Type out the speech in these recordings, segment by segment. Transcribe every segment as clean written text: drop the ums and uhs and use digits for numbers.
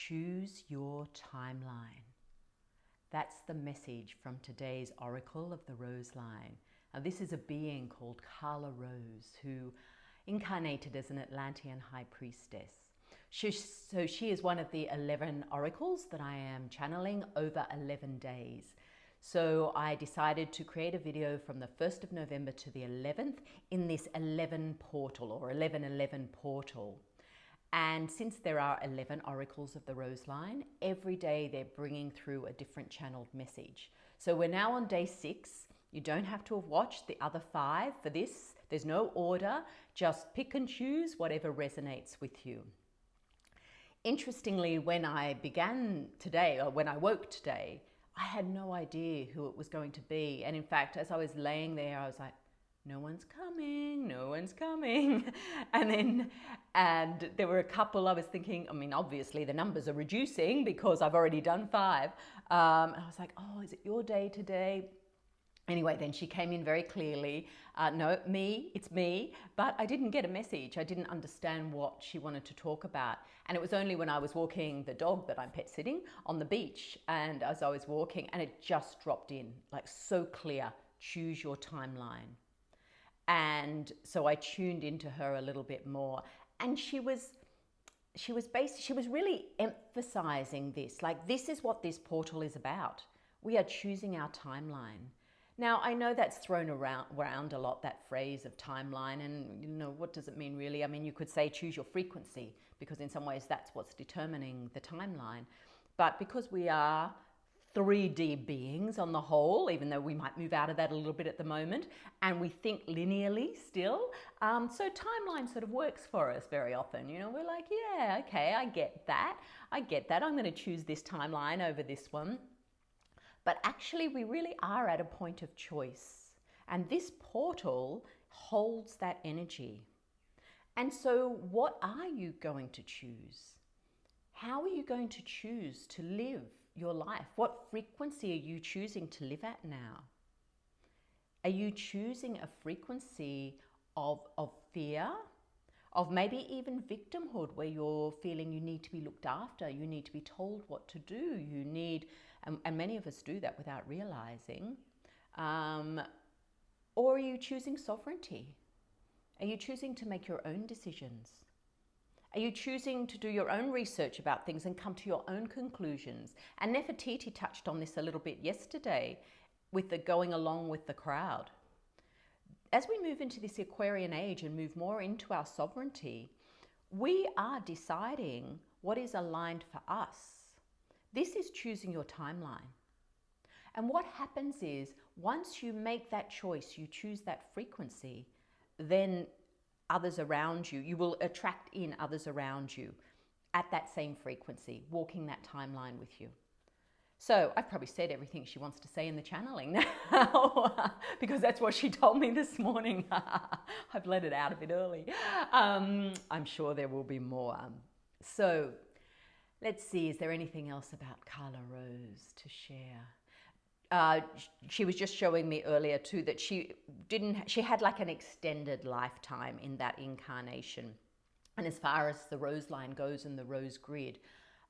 Choose your timeline. That's the message from today's Oracle of the Rose line. Now, this is a being called KaLaRose who incarnated as an Atlantean high priestess. So she is one of the 11 oracles that I am channeling over 11 days. So I decided to create a video from the 1st of November to the 11th in this 11 portal, or 1111 portal. And since there are 11 oracles of the Rose line, every day they're bringing through a different channeled message. So we're now on day 6. You don't have to have watched the other 5 for this. There's no order. Just pick and choose whatever resonates with you. Interestingly, when I began today, or when I woke today, I had no idea who it was going to be. And in fact, as I was laying there, I was like, no one's coming, no one's coming. And there were a couple I was thinking, I mean, obviously the numbers are reducing because I've already done 5. And I was like, oh, is it your day today? Anyway, then she came in very clearly. No, it's me. But I didn't get a message. I didn't understand what she wanted to talk about. And it was only when I was walking the dog that I'm pet sitting on the beach. And as I was walking, and it just dropped in, like so clear, choose your timeline. And so I tuned into her a little bit more. And she was really emphasizing this, like this is what this portal is about. We are choosing our timeline. Now, I know that's thrown around a lot, that phrase of timeline, and you know, what does it mean really? I mean, you could say choose your frequency, because in some ways that's what's determining the timeline. But because we are 3D beings on the whole, even though we might move out of that a little bit at the moment, and we think linearly still, so timeline sort of works for us very often. You know, we're like, yeah, okay, I get that. I'm going to choose this timeline over this one. But actually, we really are at a point of choice. And this portal holds that energy. And so what are you going to choose? How are you going to choose to live your life? What frequency are you choosing to live at now? Are you choosing a frequency of fear? Of maybe even victimhood, where you're feeling you need to be looked after, you need to be told what to do, you need, and many of us do that without realizing. Or are you choosing sovereignty? Are you choosing to make your own decisions? Are you choosing to do your own research about things and come to your own conclusions? And Nefertiti touched on this a little bit yesterday with the going along with the crowd. As we move into this Aquarian age and move more into our sovereignty, we are deciding what is aligned for us. This is choosing your timeline. And what happens is, once you make that choice, you choose that frequency, then others around you, you will attract in others around you at that same frequency, walking that timeline with you. So I've probably said everything she wants to say in the channeling now, because that's what she told me this morning. I've let it out a bit early. I'm sure there will be more. So let's see, is there anything else about KaLaRose to share? She was just showing me earlier too that she had like an extended lifetime in that incarnation. And as far as the rose line goes and the rose grid,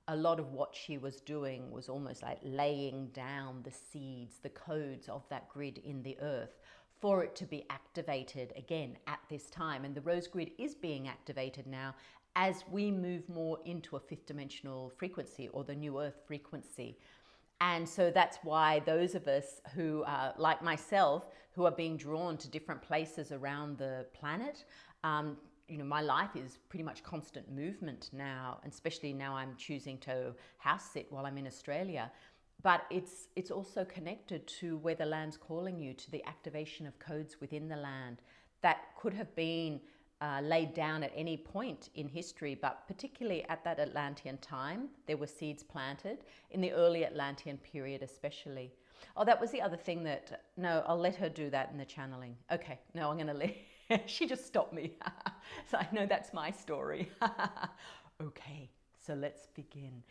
a lot of what she was doing was almost like laying down the seeds, the codes of that grid in the earth for it to be activated again at this time. And the rose grid is being activated now as we move more into a 5th dimensional frequency, or the new earth frequency. And so that's why those of us who are like myself, who are being drawn to different places around the planet, you know, my life is pretty much constant movement now, and especially now I'm choosing to house sit while I'm in Australia. But it's also connected to where the land's calling you, to the activation of codes within the land that could have been laid down at any point in history, but particularly at that Atlantean time, there were seeds planted, in the early Atlantean period especially. Oh, that was the other thing that, no, I'll let her do that in the channeling. Okay, no, I'm going to let, she just stopped me. So I know that's my story. Okay, so let's begin.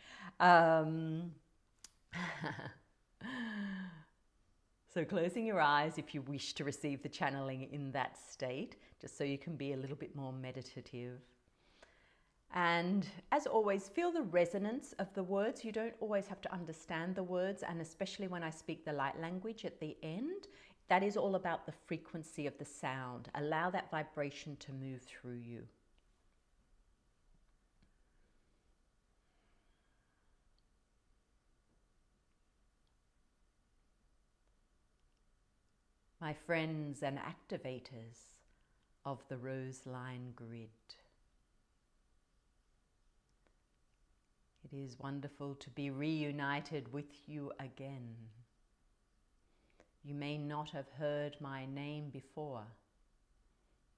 So closing your eyes if you wish to receive the channeling in that state, just so you can be a little bit more meditative. And as always, feel the resonance of the words. You don't always have to understand the words, and especially when I speak the light language at the end, that is all about the frequency of the sound. Allow that vibration to move through you. My friends and activators of the rose line grid. It is wonderful to be reunited with you again. You may not have heard my name before,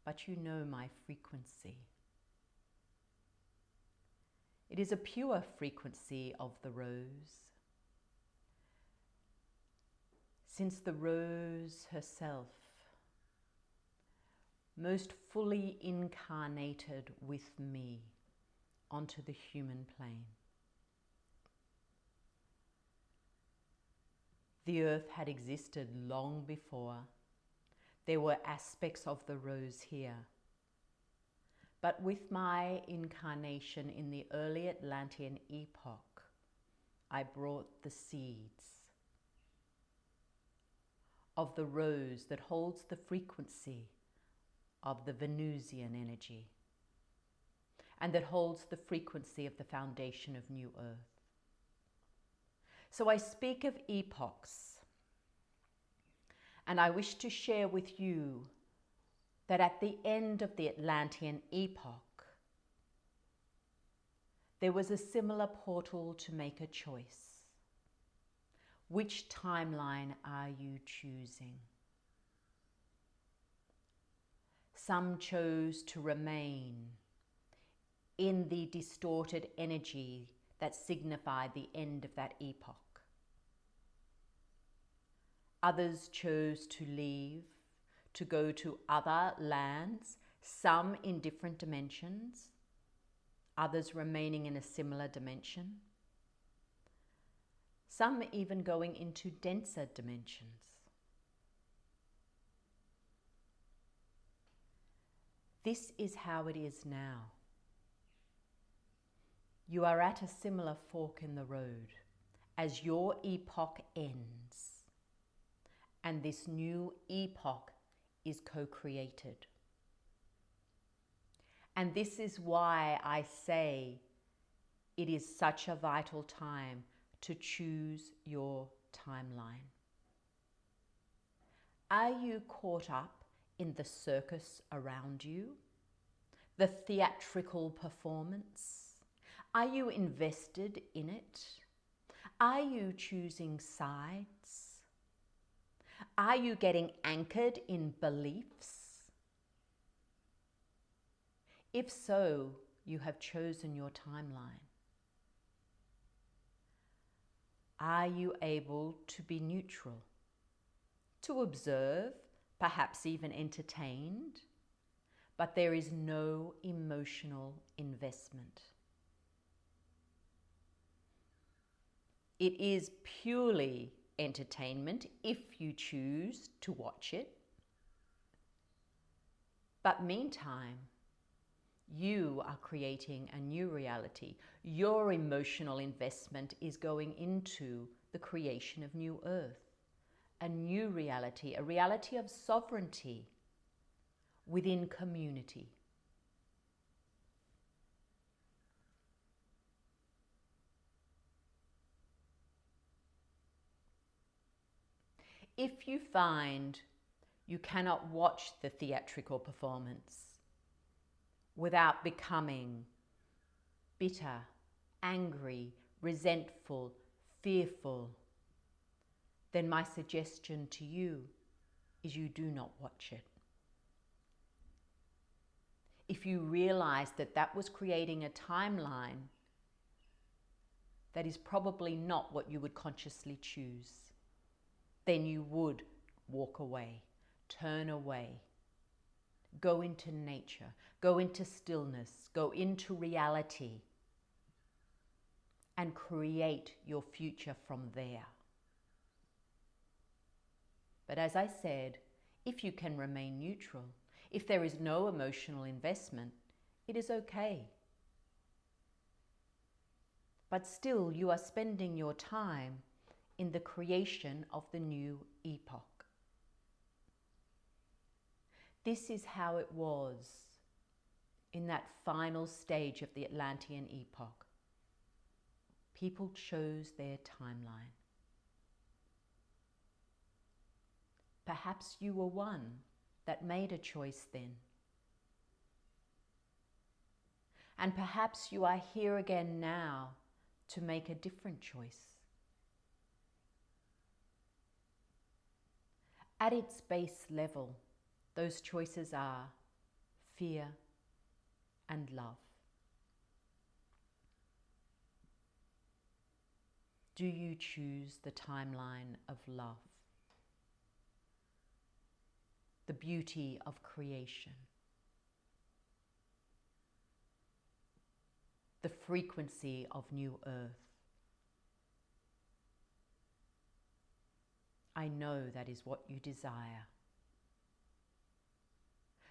but you know my frequency. It is a pure frequency of the rose, since the rose herself most fully incarnated with me onto the human plane. The earth had existed long before. There were aspects of the rose here. But with my incarnation in the early Atlantean epoch, I brought the seeds of the rose that holds the frequency of the Venusian energy and that holds the frequency of the foundation of New Earth. So I speak of epochs, and I wish to share with you that at the end of the Atlantean epoch, there was a similar portal to make a choice. Which timeline are you choosing? Some chose to remain in the distorted energy that signified the end of that epoch. Others chose to leave, to go to other lands, some in different dimensions, others remaining in a similar dimension, some even going into denser dimensions. This is how it is now. You are at a similar fork in the road as your epoch ends, and this new epoch is co-created. And this is why I say it is such a vital time to choose your timeline. Are you caught up in the circus around you, the theatrical performance? Are you invested in it? Are you choosing sides? Are you getting anchored in beliefs? If so, you have chosen your timeline. Are you able to be neutral, to observe, perhaps even entertained, but there is no emotional investment? It is purely entertainment if you choose to watch it. But meantime, you are creating a new reality. Your emotional investment is going into the creation of New Earth, a new reality, a reality of sovereignty within community. If you find you cannot watch the theatrical performance without becoming bitter, angry, resentful, fearful, then my suggestion to you is you do not watch it. If you realize that that was creating a timeline that is probably not what you would consciously choose, then you would walk away, turn away, go into nature, go into stillness, go into reality, and create your future from there. But as I said, if you can remain neutral, if there is no emotional investment, it is okay. but still you are spending your time in the creation of the new epoch. This is how it was in that final stage of the Atlantean epoch. People chose their timeline. Perhaps you were one that made a choice then. And perhaps you are here again now to make a different choice. At its base level, those choices are fear and love. Do you choose the timeline of love? The beauty of creation? The frequency of new earth? I know that is what you desire.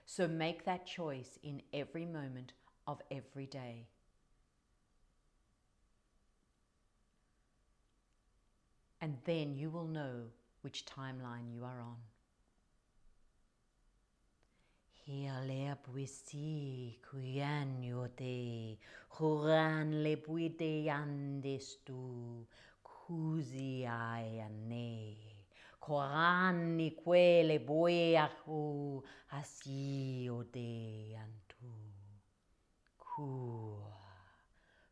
So make that choice in every moment of every day. And then you will know which timeline you are on. Hele puisi kuyan yote, huran le puite yandestu, kuzi ayane, koran ni quele boeahu, hasi ode antu,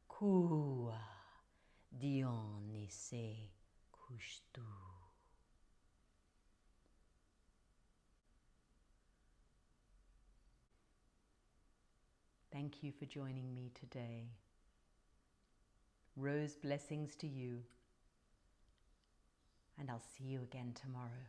kua, dion se kushtu. Thank you for joining me today. Rose blessings to you, and I'll see you again tomorrow.